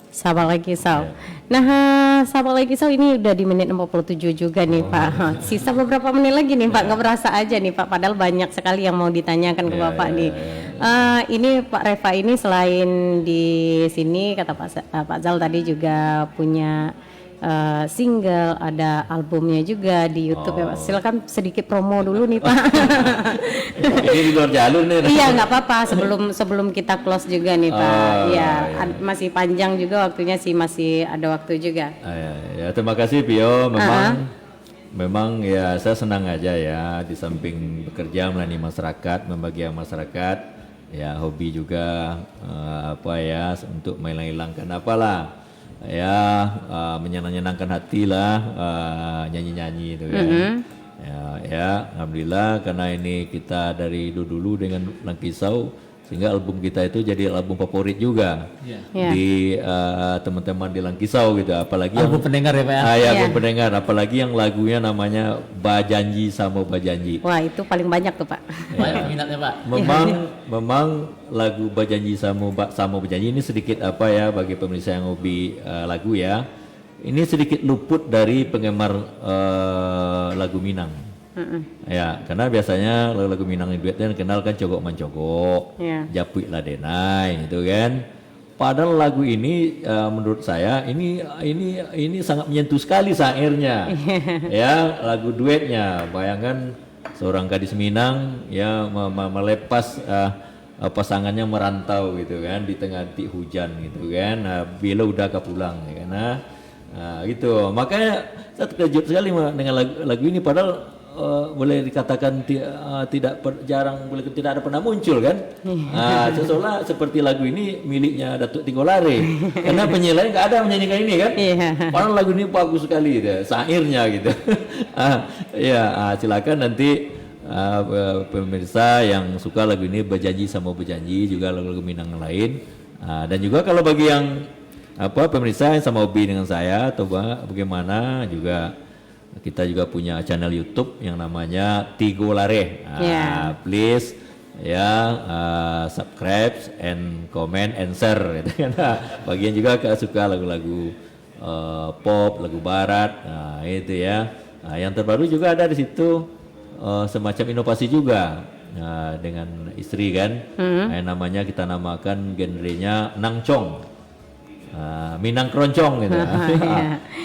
Sabar lagi Sal. Nah, sabar lagi Sal, ini udah di menit 47 juga nih Pak. Sisa beberapa menit lagi nih Pak, nggak berasa aja nih Pak. Padahal banyak sekali yang mau ditanyakan ke Bapak nih. Ini Pak Reva ini selain di sini kata Pak Zal tadi juga punya single, ada albumnya juga di YouTube ya Pak. Silakan sedikit promo dulu nih Pak. Ini di luar jalur nih. Iya, nggak apa-apa, sebelum kita close juga nih Pak. Masih panjang juga waktunya sih, masih ada waktu juga. Ya, terima kasih Pio. Memang ya saya senang aja ya, di samping bekerja melayani masyarakat, membagi masyarakat, ya hobi juga untuk menghilangkan menyenangkan hati lah, nyanyi-nyanyi itu ya. Ya, alhamdulillah karena ini kita dari dulu dengan Langkisau, sehingga album kita itu jadi album favorit juga di teman-teman di Langkisau gitu. Apalagi album pendengar ya Pak ya? Album pendengar, apalagi yang lagunya namanya Bajanji sama Bajanji. Wah, itu paling banyak tuh Pak. Banyak minatnya Pak. Memang lagu Bajanji sama Bajanji ini sedikit bagi pemirsa yang hobi lagu ya. Ini sedikit luput dari penggemar lagu Minang. Ya, karena biasanya lagu Minang yang duetnya kenal kan Cogok Mancogok, Japuik Ladenai itu kan. Padahal lagu ini menurut saya ini sangat menyentuh sekali syairnya. Ya, lagu duetnya. Bayangkan seorang gadis Minang ya melepas pasangannya merantau gitu kan di tengah titik hujan gitu kan. Bila udah pulang ya kan. Gitu. Makanya saya terkejut sekali dengan lagu ini padahal boleh dikatakan jarang boleh tidak ada pernah muncul kan. Seolah seperti lagu ini miliknya Datuk Tigo Lare karena penyanyi lain nggak ada menyanyikan ini kan. Padahal lagu ini bagus sekali syairnya gitu. Silakan nanti pemirsa yang suka lagu ini berjanji sama berjanji juga lagu-lagu Minang lain. Dan juga kalau bagi yang pemirsa yang sama hobi dengan saya atau bagaimana juga kita juga punya channel YouTube yang namanya Tigo Lare. Please subscribe and comment and share gitu kan. Bagian juga suka lagu-lagu pop, lagu barat. Itu ya. Yang terbaru juga ada di situ semacam inovasi juga dengan istri kan. Namanya kita namakan genrenya nangcong. Minang keroncong gitu.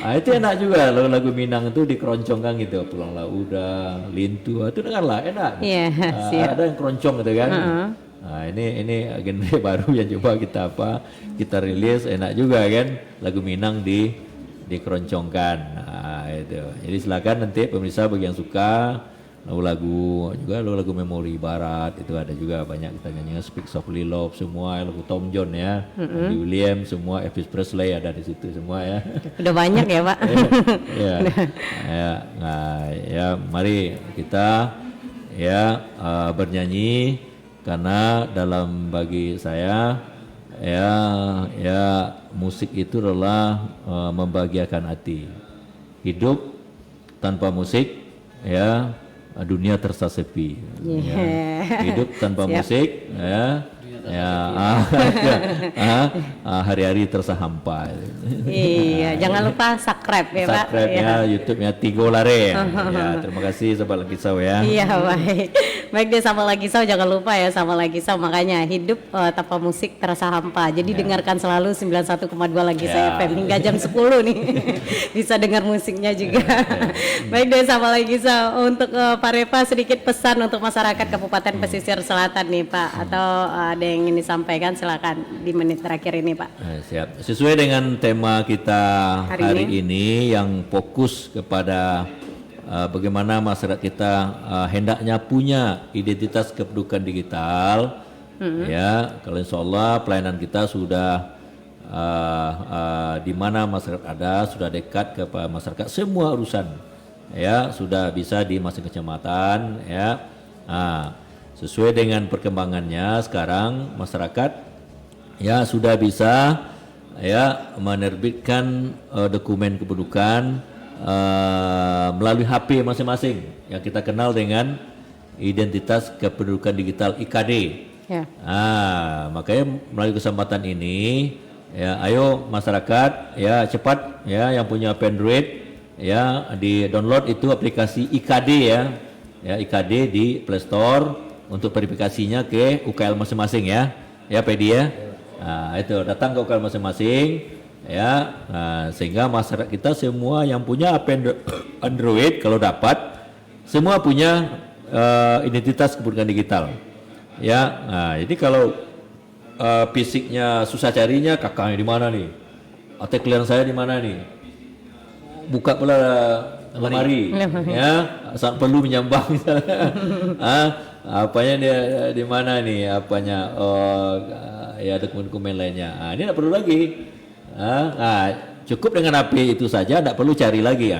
Itu enak juga lagu Minang itu dikeroncongkan gitu. Pulanglah udah, lintu, itu dengarlah enak. Ada yang keroncong gitu kan. Ini genre baru yang coba kita rilis enak juga kan. Lagu Minang dikeroncongkan. Itu. Jadi silakan nanti pemirsa bagi yang suka lagu-lagu memori barat itu ada juga banyak kita nyanyikan Speak Softly Love semua lagu Tom Jones ya, Andy William semua, Elvis Presley ada di situ semua ya. Udah banyak ya Pak. Mari kita bernyanyi karena dalam bagi saya musik itu adalah membahagiakan hati. Hidup tanpa musik dunia terasa sepi. Hidup tanpa musik hari-hari terasa hampa. Jangan lupa subscribe ya Pak. YouTube-nya Tigo Lare. Terima kasih Sahabat Langgit Sau ya. Baik deh Sahabat Langgit Sau, jangan lupa ya Sahabat Langgit Sau, makanya hidup tanpa musik terasa hampa. Jadi dengarkan selalu 91,2 Langgit Sau FM hingga jam 10 nih. Bisa dengar musiknya juga. Baik deh Sahabat Langgit Sau, untuk Pak Reva sedikit pesan untuk masyarakat Kabupaten Pesisir Selatan nih Pak, atau ada yang ingin disampaikan silakan di menit terakhir ini Pak. Siap. Sesuai dengan tema kita hari ini yang fokus kepada bagaimana masyarakat kita hendaknya punya identitas kependudukan digital. Kalau insya Allah pelayanan kita sudah di mana masyarakat ada sudah dekat kepada masyarakat, semua urusan sudah bisa di masing kecamatan sesuai dengan perkembangannya sekarang masyarakat sudah bisa menerbitkan dokumen kependudukan melalui HP masing-masing yang kita kenal dengan identitas kependudukan digital IKD. Makanya melalui kesempatan ini ayo masyarakat cepat yang punya Android di download itu aplikasi IKD IKD di Play Store untuk verifikasinya ke UKL masing-masing Pedi itu datang ke UKL masing-masing sehingga masyarakat kita semua yang punya Android kalau dapat semua punya identitas kependudukan digital jadi kalau fisiknya susah carinya, kakaknya di mana nih, atau klien saya di mana nih, buka pula lemari saat perlu menyambang misalnya apanya dia di mana nih apanya dokumen-dokumen lainnya ini tidak perlu lagi cukup dengan HP itu saja, tidak perlu cari lagi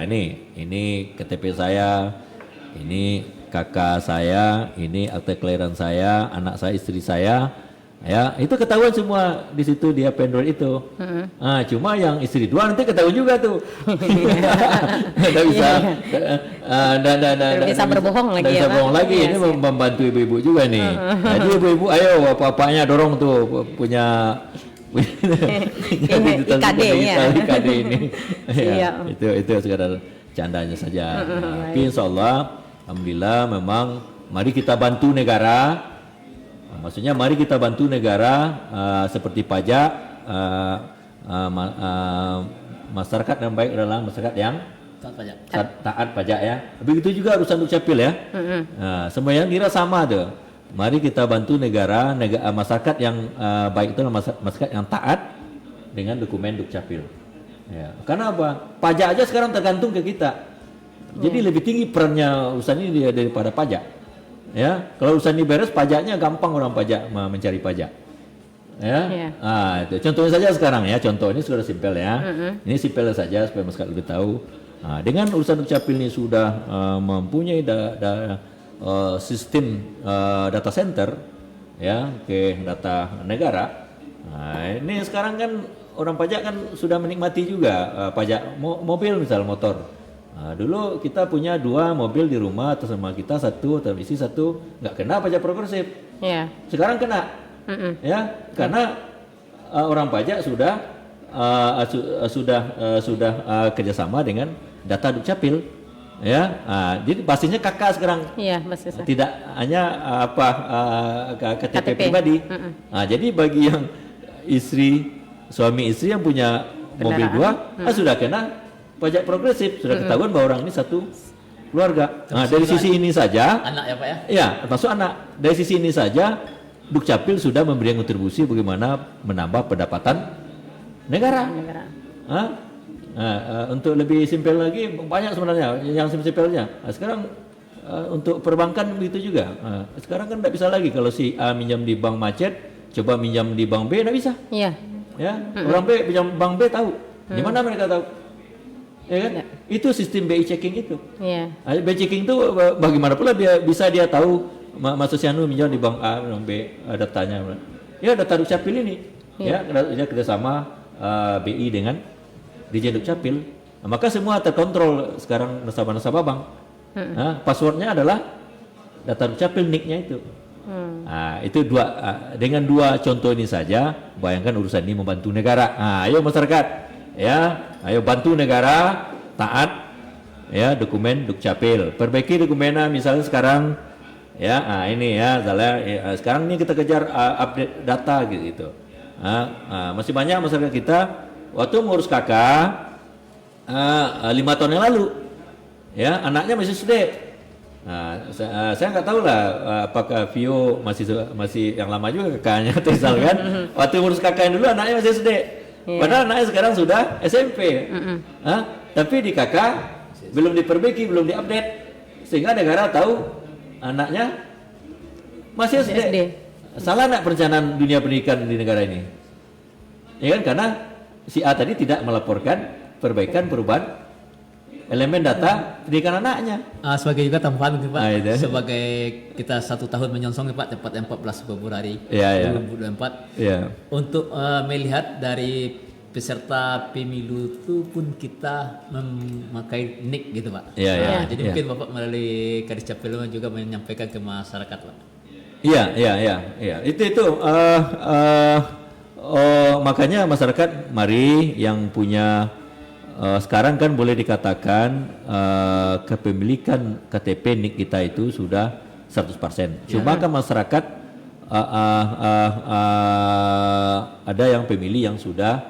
ini KTP saya, ini kakak saya, ini akte kelahiran saya, anak saya, istri saya itu ketahuan semua di situ di Android itu. Cuma yang istri dua nanti ketahuan juga tuh. Tidak bisa, bisa berbohong lagi bisa berbohong lagi. Ini membantu ibu-ibu juga nih. Jadi ibu-ibu, ayo bapak-bapaknya dorong tuh punya IKD ini. Itu sekadar candanya saja. Tapi insya Allah, alhamdulillah memang mari kita bantu negara. Maksudnya mari kita bantu negara seperti pajak, masyarakat yang baik adalah masyarakat yang taat pajak. Taat pajak ya. Begitu juga urusan dukcapil ya. Nah, semua yang kira sama tuh. Mari kita bantu negara masyarakat yang baik itu masyarakat yang taat dengan dokumen dukcapil. Ya. Karena apa? Pajak aja sekarang tergantung ke kita. Jadi lebih tinggi perannya urusan ini daripada pajak. Ya, kalau urusan ini beres, pajaknya gampang orang pajak mencari pajak. Ya, itu contohnya saja sekarang ya. Contoh ini sudah simpel ya. Ini simpel saja supaya masyarakat lebih tahu. Nah, dengan urusan dukcapil ini sudah mempunyai sistem data center, ya, ke data negara. Nah, ini sekarang kan orang pajak kan sudah menikmati juga pajak mobil misal motor. Nah, dulu kita punya 2 mobil di rumah atas nama kita, 1 televisi, 1 nggak kena pajak progresif. Sekarang kena, ya, karena orang pajak sudah kerjasama dengan data dukcapil, ya. Jadi pastinya kakak sekarang. Iya, basis. Tidak hanya KTP pribadi. Nah, jadi bagi yang suami istri yang punya mobil 2 sudah kena pajak progresif, sudah ketahuan bahwa orang ini satu keluarga. Nah, dari sisi ini saja, Anak ya Pak ya? ya, termasuk anak. Dari sisi ini saja, Dukcapil sudah memberikan kontribusi bagaimana menambah pendapatan negara. Untuk lebih simpel lagi, banyak sebenarnya yang simpelnya. Nah, sekarang untuk perbankan begitu juga. Sekarang kan tidak bisa lagi kalau si A minjam di bank macet, coba minjam di bank B, tidak bisa. Iya. Ya, orang B pinjam bank B tahu. Di mana mereka tahu? Ya kan? Itu sistem BI checking itu. Iya. BI checking itu bagaimana pula bisa dia tahu Mas Sosianu minjam di bank A, bank B, datanya. Ya, data Dukcapil ini. Ya, dia kerjasama BI dengan Dirjen Dukcapil. Nah, maka semua terkontrol sekarang nasabah-nasabah bank. Nah, passwordnya adalah data Dukcapil, nicknya itu. Nah, itu dengan 2 contoh ini saja, bayangkan urusan ini membantu negara. Nah, ayo masyarakat, ya, ayo bantu negara taat, ya, dokumen Dukcapil. Perbaiki dokumennya, misalnya sekarang, ya, ini ya, sekarang ini kita kejar update data gitu. Masih banyak masyarakat kita waktu ngurus KK 5 tahun yang lalu, ya, anaknya masih SD. Nah, saya nggak tahu lah apakah Vio masih yang lama juga kakaknya Tesal kan. Waktu ngurus kakak yang dulu anaknya masih SD. Padahal anaknya sekarang sudah SMP. Tapi di kakak belum diperbaiki, belum diupdate, sehingga negara tahu anaknya masih SD. Salah nggak perencanaan dunia pendidikan di negara ini? Ya kan, karena si A tadi tidak melaporkan perubahan elemen data pendidikan anaknya. Sebagai juga tambahan Pak, sebagai kita 1 tahun menyongsong Pak, tepatnya 14 Februari 2024, untuk melihat dari peserta pemilu itu pun kita memakai nick gitu Pak. Jadi mungkin Bapak melalui Kadis Capil juga menyampaikan ke masyarakat Pak. Itu makanya masyarakat mari yang punya sekarang kan boleh dikatakan kepemilikan KTP NIK kita itu sudah 100%. Cuma kan masyarakat ada yang pemilih yang sudah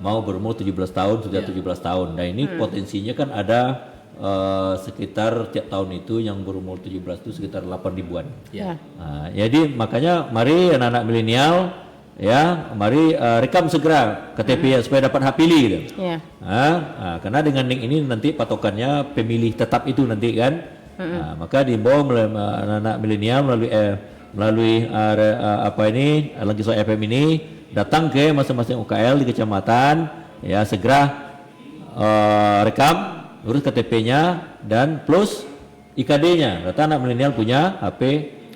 mau berumur 17 tahun, sudah 17 tahun. Nah, ini potensinya kan ada sekitar tiap tahun itu yang berumur 17 itu sekitar 8 ribuan. Jadi makanya mari anak-anak milenial, ya, mari rekam segera KTP supaya dapat hak pilih gitu. Karena dengan link ini nanti patokannya pemilih tetap itu nanti kan. Maka diimbau anak-anak milenial melalui Langkisau FM ini datang ke masing-masing UKL di kecamatan, ya, segera rekam, urus KTP-nya dan plus IKD-nya. Data anak milenial punya HP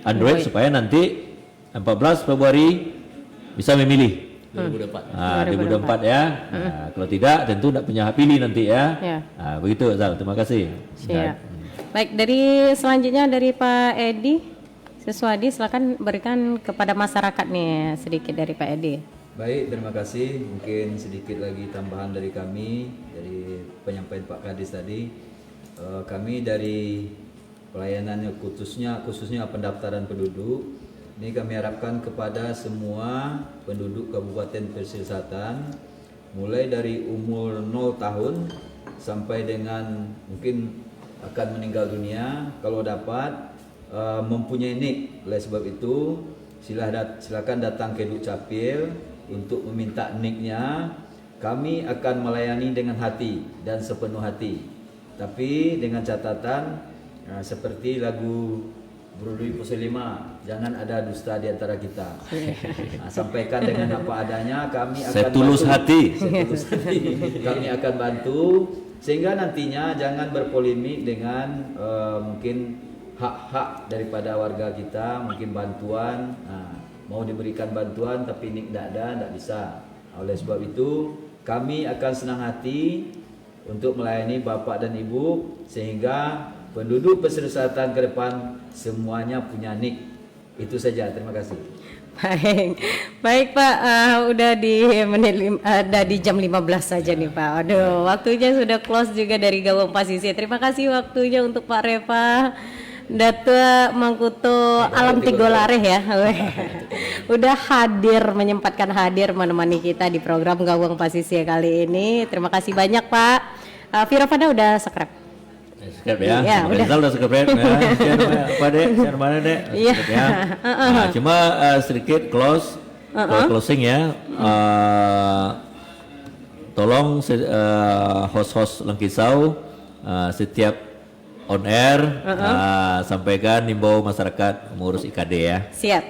Android supaya nanti 14 Februari bisa memilih 2024 ya. Kalau tidak tentu tidak punya hak pilih nanti ya. Begitu Zal, terima kasih. Baik, dari selanjutnya dari Pak Edi Siswadi, silakan berikan kepada masyarakat nih sedikit dari Pak Edi. Baik, terima kasih. Mungkin sedikit lagi tambahan dari kami, dari penyampaian Pak Kadis tadi. Kami dari pelayanannya khususnya pendaftaran penduduk, ini kami harapkan kepada semua penduduk Kabupaten Pesisir Selatan, mulai dari umur 0 tahun sampai dengan mungkin akan meninggal dunia, kalau dapat mempunyai nik. Oleh sebab itu silakan datang ke Dukcapil untuk meminta niknya. Kami akan melayani dengan hati dan sepenuh hati, tapi dengan catatan seperti lagu Bro Dwi Pusulima, jangan ada dusta di antara kita. Sampaikan dengan apa adanya, kami akan Setulus hati. Setulus hati. Kami akan bantu sehingga nantinya jangan berpolemik dengan mungkin hak-hak daripada warga kita, mungkin bantuan, mau diberikan bantuan tapi nik tidak ada, tidak bisa. Oleh sebab itu kami akan senang hati untuk melayani Bapak dan Ibu sehingga penduduk pesisir selatan ke depan semuanya punya nik. Itu saja, terima kasih. Baik Pak, udah di udah di jam 15 saja nih Pak. Aduh, waktunya sudah close juga dari Gawang Pasisir. Terima kasih waktunya untuk Pak Reva, Datuk Mangkuto Alam Tigolare ya. Udah menyempatkan hadir menemani kita di program Gawang Pasisir kali ini. Terima kasih banyak Pak. Vira Fanda udah subscribe. Siap ya, Ya, udah subscribe ya. Apa dek? Share mana dek? Iya. Ya. Cuma sedikit closing ya. Tolong host-host Langkisau setiap on air sampaikan himbau masyarakat mengurus IKD ya. Siap.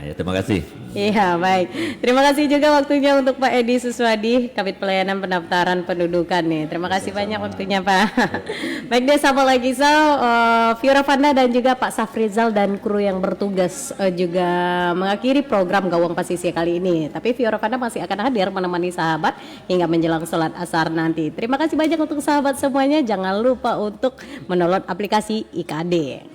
Ya, terima kasih. Iya baik, terima kasih juga waktunya untuk Pak Edi Suswadi, Kabid Pelayanan Pendaftaran Pendudukan nih. Terima kasih banyak waktunya Pak. Baik deh, sama lagi Vira Fanda dan juga Pak Safrizal dan kru yang bertugas juga mengakhiri program Gawang Pasisir kali ini. Tapi Vira Fanda masih akan hadir menemani sahabat hingga menjelang sholat asar nanti. Terima kasih banyak untuk sahabat semuanya. Jangan lupa untuk mendownload aplikasi IKD.